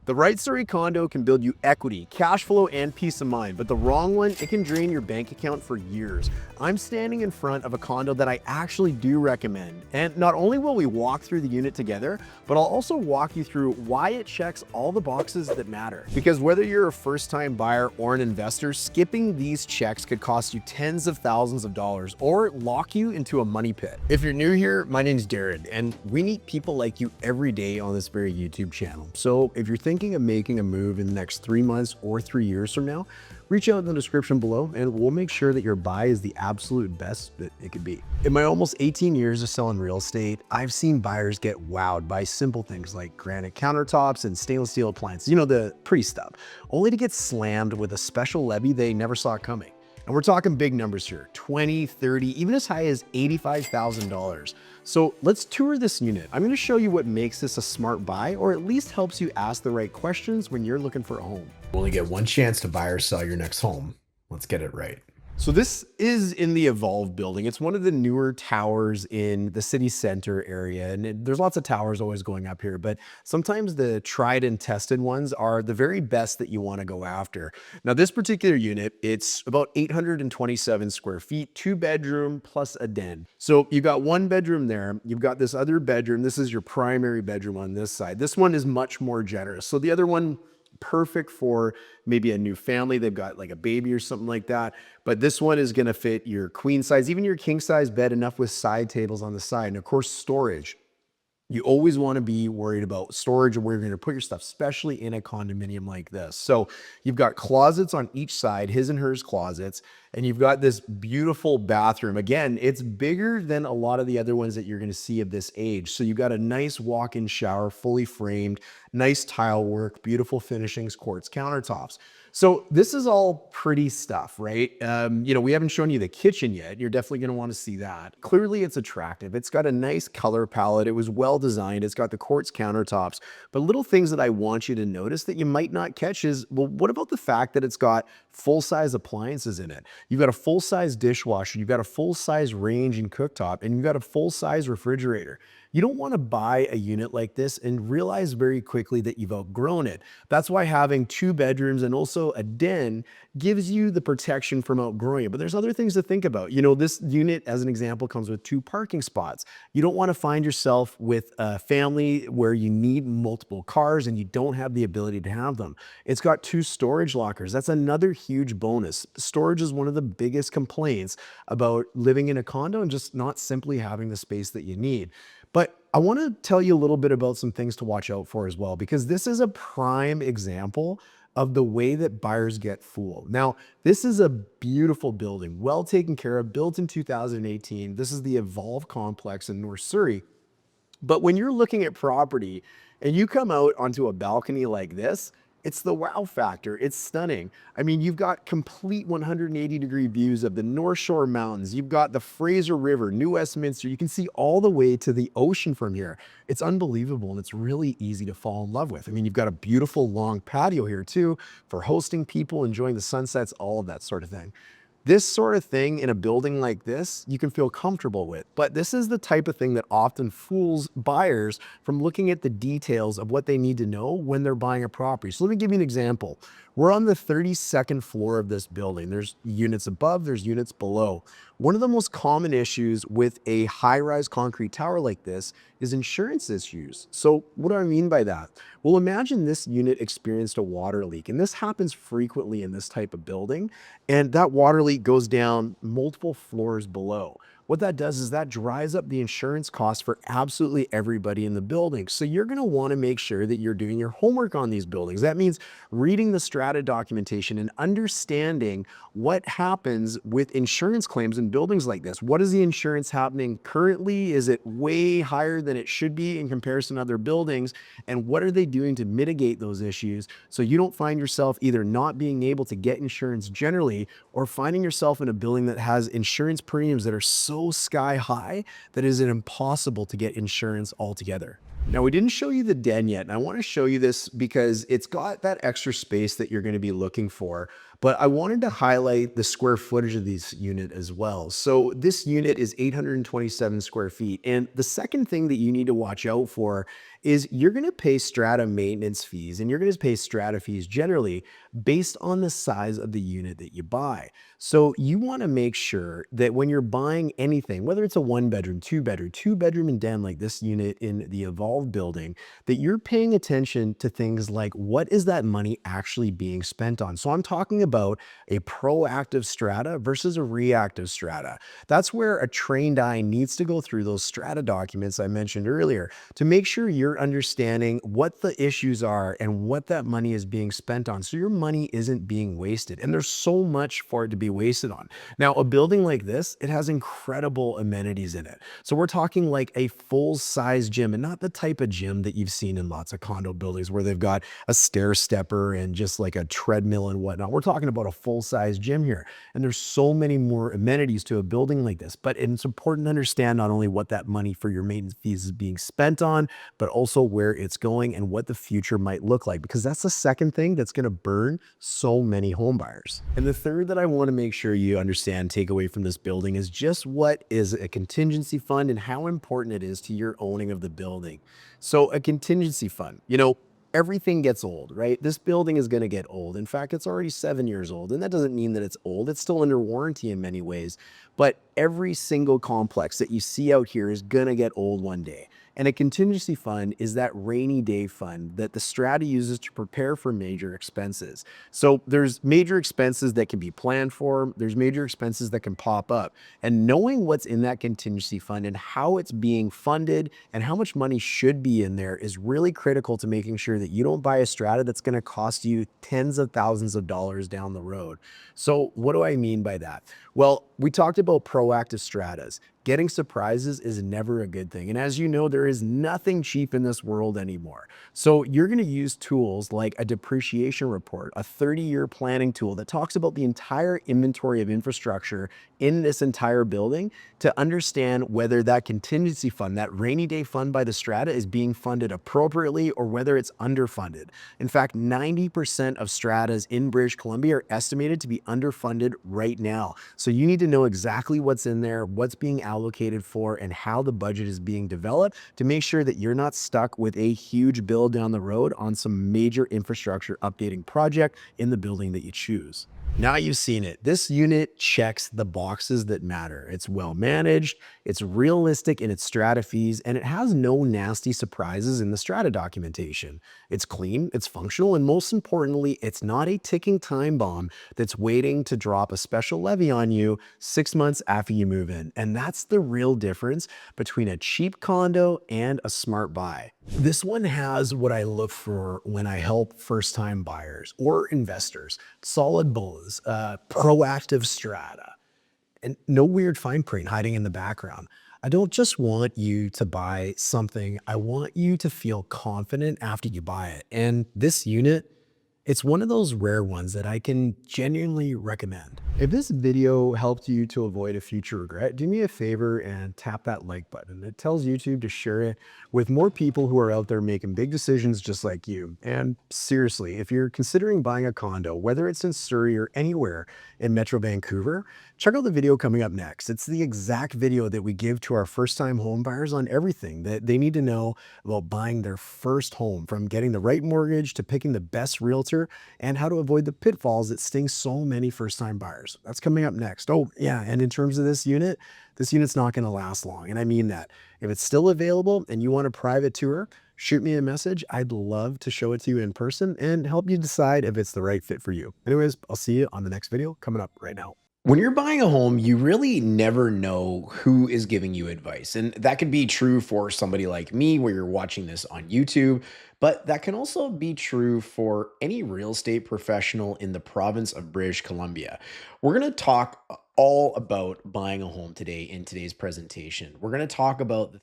The right Surrey condo can build you equity, cash flow, and peace of mind, but the wrong one, it can drain your bank account for years. I'm standing in front of a condo that I actually do recommend. And not only will we walk through the unit together, but I'll also walk you through why it checks all the boxes that matter. Because whether you're a first-time buyer or an investor, skipping these checks could cost you tens of thousands of dollars or lock you into a money pit. If you're new here, my name's Darren, and we meet people like you every day on this very YouTube channel. So if you're thinking of making a move in the next 3 months or 3 years from now, reach out in the description below and we'll make sure that your buy is the absolute best that it could be. In my almost 18 years of selling real estate, I've seen buyers get wowed by simple things like granite countertops and stainless steel appliances, the pretty stuff, only to get slammed with a special levy they never saw coming. And we're talking big numbers here, 20, 30, even as high as $85,000. So let's tour this unit. I'm gonna show you what makes this a smart buy, or at least helps you ask the right questions when you're looking for a home. You only get one chance to buy or sell your next home. Let's get it right. So this is in the Evolve building. It's one of the newer towers in the city center area. And there's lots of towers always going up here, but sometimes the tried and tested ones are the very best that you want to go after. Now, this particular unit, it's about 827 square feet, 2-bedroom plus a den. So you got 1 bedroom there. You've got this other bedroom. This is your primary bedroom on this side. This one is much more generous. So the other one, perfect for maybe a new family. They've got like a baby or something like that. But this one is going to fit your queen size, even your king size bed, enough with side tables on the side. And of course, storage. You always want to be worried about storage and where you're going to put your stuff, especially in a condominium like this. So you've got closets on each side, his and hers closets, and you've got this beautiful bathroom. Again, it's bigger than a lot of the other ones that you're going to see of this age. So you've got a nice walk-in shower, fully framed, nice tile work, beautiful finishings, quartz countertops. So this is all pretty stuff, right? We haven't shown you the kitchen yet. You're definitely going to want to see that. Clearly it's attractive. It's got a nice color palette. It was well designed. It's got the quartz countertops, but little things that I want you to notice that you might not catch is, well, what about the fact that it's got full-size appliances in it? You've got a full-size dishwasher, you've got a full-size range and cooktop, and you've got a full-size refrigerator. You don't want to buy a unit like this and realize very quickly that you've outgrown it. That's why having 2 bedrooms and also a den gives you the protection from outgrowing it. But there's other things to think about. This unit, as an example, comes with 2 parking spots. You don't want to find yourself with a family where you need multiple cars and you don't have the ability to have them. It's got 2 storage lockers. That's another huge bonus. Storage is one of the biggest complaints about living in a condo and just not simply having the space that you need. But I want to tell you a little bit about some things to watch out for as well, because this is a prime example of the way that buyers get fooled. Now, this is a beautiful building, well taken care of, built in 2018. This is the Evolve complex in North Surrey. But when you're looking at property and you come out onto a balcony like this, it's the wow factor. It's stunning. I mean, you've got complete 180-degree views of the North Shore Mountains. You've got the Fraser River, New Westminster. You can see all the way to the ocean from here. It's unbelievable, and it's really easy to fall in love with. I mean, you've got a beautiful long patio here too for hosting people, enjoying the sunsets, all of that sort of thing. This sort of thing in a building like this, you can feel comfortable with, but this is the type of thing that often fools buyers from looking at the details of what they need to know when they're buying a property. So let me give you an example. We're on the 32nd floor of this building. There's units above, there's units below. One of the most common issues with a high-rise concrete tower like this is insurance issues. So what do I mean by that? Well, imagine this unit experienced a water leak, and this happens frequently in this type of building, and that water leak goes down multiple floors below. What that does is that dries up the insurance costs for absolutely everybody in the building. So you're going to want to make sure that you're doing your homework on these buildings. That means reading the Strata documentation and understanding what happens with insurance claims in buildings like this. What is the insurance happening currently? Is it way higher than it should be in comparison to other buildings? And what are they doing to mitigate those issues so you don't find yourself either not being able to get insurance generally or finding yourself in a building that has insurance premiums that are so sky high that it is impossible to get insurance altogether. Now, we didn't show you the den yet, and I want to show you this because it's got that extra space that you're going to be looking for. But I wanted to highlight the square footage of this unit as well. So this unit is 827 square feet. And the second thing that you need to watch out for is you're going to pay strata maintenance fees and you're going to pay strata fees generally based on the size of the unit that you buy. So you want to make sure that when you're buying anything, whether it's a one bedroom, two bedroom and den like this unit in the Evolve building, that you're paying attention to things like what is that money actually being spent on? So I'm talking about a proactive strata versus a reactive strata. That's where a trained eye needs to go through those strata documents I mentioned earlier to make sure you're understanding what the issues are and what that money is being spent on. So your money isn't being wasted. And there's so much for it to be wasted on. Now, a building like this, it has incredible amenities in it. So we're talking like a full size gym and not the type of gym that you've seen in lots of condo buildings where they've got a stair stepper and just like a treadmill and whatnot. We're talking about a full size gym here. And there's so many more amenities to a building like this, but it's important to understand not only what that money for your maintenance fees is being spent on, but also where it's going and what the future might look like, because that's the second thing that's going to burn so many home buyers. And the third that I want to make sure you understand, take away from this building, is just what is a contingency fund and how important it is to your owning of the building. So a contingency fund, everything gets old, right? This building is going to get old. In fact, it's already 7 years old. And that doesn't mean that it's old. It's still under warranty in many ways. But every single complex that you see out here is going to get old one day. And a contingency fund is that rainy day fund that the strata uses to prepare for major expenses. So there's major expenses that can be planned for, there's major expenses that can pop up. And knowing what's in that contingency fund and how it's being funded and how much money should be in there is really critical to making sure that you don't buy a strata that's going to cost you tens of thousands of dollars down the road. So what do I mean by that? Well, we talked about proactive stratas. Getting surprises is never a good thing. And as you know, there is nothing cheap in this world anymore. So you're going to use tools like a depreciation report, a 30-year planning tool that talks about the entire inventory of infrastructure in this entire building to understand whether that contingency fund, that rainy day fund by the strata, is being funded appropriately or whether it's underfunded. In fact, 90% of stratas in British Columbia are estimated to be underfunded right now. So you need to know exactly what's in there, what's being allocated for, and how the budget is being developed to make sure that you're not stuck with a huge bill down the road on some major infrastructure updating project in the building that you choose. Now you've seen it. This unit checks the boxes that matter. It's well managed, it's realistic in its strata fees, and it has no nasty surprises in the strata documentation. It's clean, it's functional, and most importantly, it's not a ticking time bomb that's waiting to drop a special levy on you 6 months after you move in. And that's the real difference between a cheap condo and a smart buy. This one has what I look for when I help first-time buyers or investors: solid bones, proactive strata, and no weird fine print hiding in the background. I don't just want you to buy something, I want you to feel confident after you buy it. And this unit, it's one of those rare ones that I can genuinely recommend. If this video helped you to avoid a future regret, do me a favor and tap that like button. It tells YouTube to share it with more people who are out there making big decisions just like you. And seriously, if you're considering buying a condo, whether it's in Surrey or anywhere in Metro Vancouver, check out the video coming up next. It's the exact video that we give to our first-time home buyers on everything that they need to know about buying their first home, from getting the right mortgage to picking the best realtor and how to avoid the pitfalls that sting so many first-time buyers. That's coming up next. Oh, yeah, and in terms of this unit's not going to last long, and I mean that. If it's still available and you want a private tour, shoot me a message. I'd love to show it to you in person and help you decide if it's the right fit for you. Anyways, I'll see you on the next video coming up right now. When you're buying a home, you really never know who is giving you advice. And that could be true for somebody like me, where you're watching this on YouTube, but that can also be true for any real estate professional in the province of British Columbia. We're going to talk all about buying a home today in today's presentation. We're going to talk about the